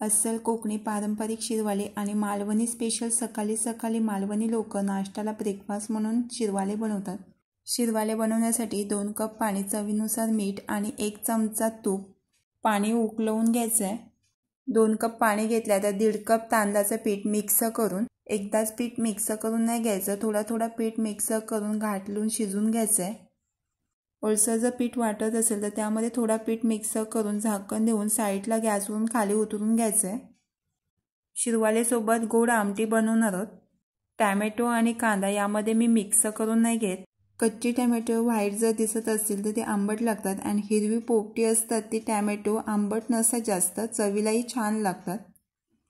अस्सल कोकणी पारंपरिक शिरवाले आणि मालवणी स्पेशल सकाळी सकाळी मालवणी लोक नाश्त्याला ब्रेकफास्ट म्हणून शिरवाले बनवतात। शिरवाले बनवण्यासाठी 2 कप पाणी, चवीनुसार मीठ आणि 1 चमचा तूप। पाणी उकळवून घ्यायचं आहे। 2 कप पाणी घेतल्या तर 1.5 कप तांदळाचं पीठ मिक्स करून, एकदाच पीठ मिक्स करून नाही घ्यायचं, थोडा थोडा पीठ मिक्स करून घाटलून शिजून घ्यायचं आहे। ओलसर जर पीठ वाटत असेल तर त्यामध्ये थोडा पीठ मिक्स करून झाकण देऊन साईडला गॅसवरून खाली उतरून घ्यायचं आहे। शिरवालेसोबत गोड आमटी बनवणार आहोत। टॅमॅटो आणि कांदा यामध्ये मी मिक्स करून नाही घेत। कच्ची टॅमॅटो व्हाईट जर दिसत असतील तर ते आंबट लागतात आणि हिरवी पोपटी असतात ती टॅमॅटो आंबट नसतात जास्त, चवीलाही छान लागतात।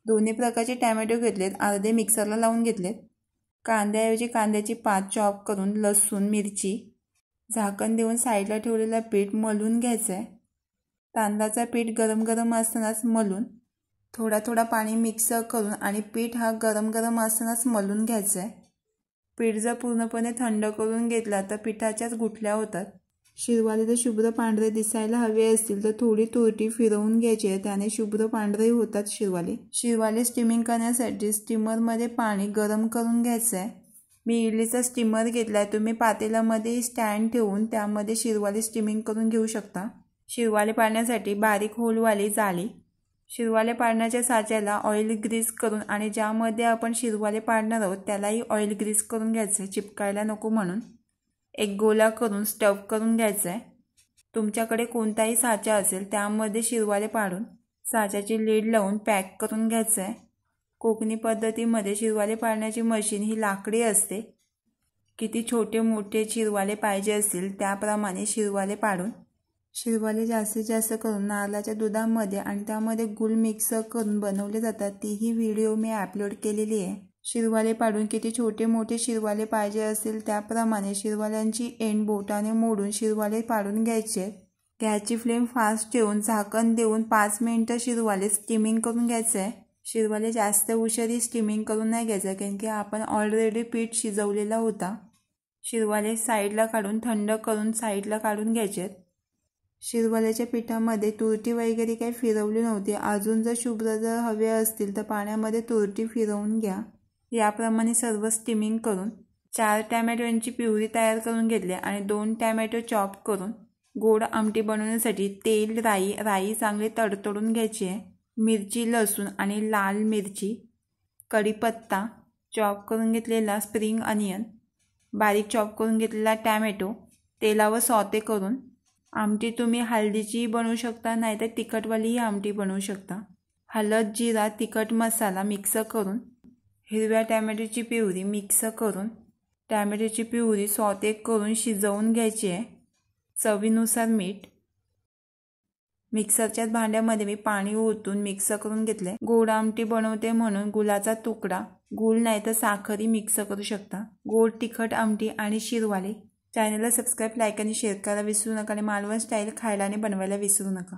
दोन्ही प्रकारचे टॅमॅटो घेतलेत, अर्धे मिक्सरला लावून घेतलेत। कांद्याऐवजी कांद्याची पात चॉप करून, लसूण, मिरची, झाकण देऊन साईडला ठेवलेलं पीठ मळून घ्यायचं आहे। तांदळाचा पीठ गरम गरम असतानाच मळून थोडा थोडा पाणी मिक्स करून आणि पीठ हा गरम गरम असतानाच मळून घ्यायचं आहे। पीठ जर पूर्णपणे थंड करून घेतला तर पिठाच्याच गुठल्या होतात। शिरवाले जर शुभ्र पांढरे दिसायला हवे असतील तर थोडी तुरटी फिरवून घ्यायची आहे, त्याने शुभ्र पांढरे होतात शिरवाले। शिरवाले स्टीमिंग करण्यासाठी स्टीमरमध्ये पाणी गरम करून घ्यायचं आहे। मी इडलीचा स्टीमर घेतला आहे, तुम्ही पातेल्यामध्ये स्टँड ठेवून त्यामध्ये शिरवाले स्टीमिंग करून घेऊ शकता। शिरवाले पाडण्यासाठी बारीक होलवाली जाळी, शिरवाले पाडण्याच्या साच्याला ऑइल ग्रीस करून आणि ज्यामध्ये आपण शिरवाले पाडणार आहोत त्यालाही ऑइल ग्रीस करून घ्यायचं आहे, चिपकायला नको म्हणून। एक गोला करून स्टफ करून घ्यायचं आहे। तुमच्याकडे कोणताही साचा असेल त्यामध्ये शिरवाले पाडून साच्याची लीड लावून पॅक करून घ्यायचं आहे। कोकणी पद्धतीमध्ये शिरवाले पाडण्याची मशीन ही लाकडी असते। किती छोटे मोठे शिरवाले पाहिजे असतील त्याप्रमाणे शिरवाले पाडून, शिरवाले जास्तीत जास्त करून नारळाच्या दुधामध्ये आणि त्यामध्ये गूळ मिक्स करून बनवले जातात, तीही व्हिडिओ मी अपलोड केलेली आहे। शिरवाले पाडून किती छोटे मोठे शिरवाले पाहिजे असतील त्याप्रमाणे शिरवाल्यांची एंड बोटाने मोडून शिरवाले पाडून घ्यायचे। गॅसची फ्लेम फास्ट ठेवून झाकण देऊन 5 मिनिटं शिरवाले स्टीमिंग करून घ्यायचे आहे। शिरवाले जास्त उशिरा स्टीमिंग करून नाही घ्यायचं कारण की आपण ऑलरेडी पीठ शिजवलेला होता। शिरवाले साईडला काढून थंड करून साईडला काढून घ्यायचे। शिरवाल्याच्या पिठामध्ये तुरटी वगैरे काही फिरवली नव्हती। अजून जर शुभ्र जर हवे असतील तर पाण्यामध्ये तुरटी फिरवून घ्या। याप्रमाणे सर्व स्टीमिंग करून 4 टॅमॅटोची प्युरी तयार करून घेतली आणि 2 टॅमॅटो चॉप करून गोड आमटी बनवण्यासाठी तेल, राई चांगली तडतडून घ्यायची आहे। मिरची, लसूण आणि लाल मिरची, कढीपत्ता, चॉप करून घेतलेला स्प्रिंग अनियन, बारीक चॉप करून घेतलेला टॅमॅटो तेलावर सॉते करून, आमटी तुम्ही हळदीची बनवू शकता नाहीतर तिखटवालीही आमटी बनवू शकता। हळद, जिरा, तिखट मसाला मिक्स करून, हिरव्या टॅमॅटोची प्युरी मिक्स करून, टॅमॅटोची प्युरी सॉते करून शिजवून घ्यायची आहे। चवीनुसार मीठ। मिक्सरच्याच भांड्यामध्ये मी पाणी ओतून मिक्स करून घेतले। गोड आमटी बनवते म्हणून गुळाचा तुकडा, गूळ नाही तर साखरही मिक्स करू शकता। गोड तिखट आमटी आणि शिरवाले। चॅनलला सबस्क्राईब, लाईक आणि शेअर करायला विसरू नका आणि मालवण स्टाईल खायला आणि बनवायला विसरू नका।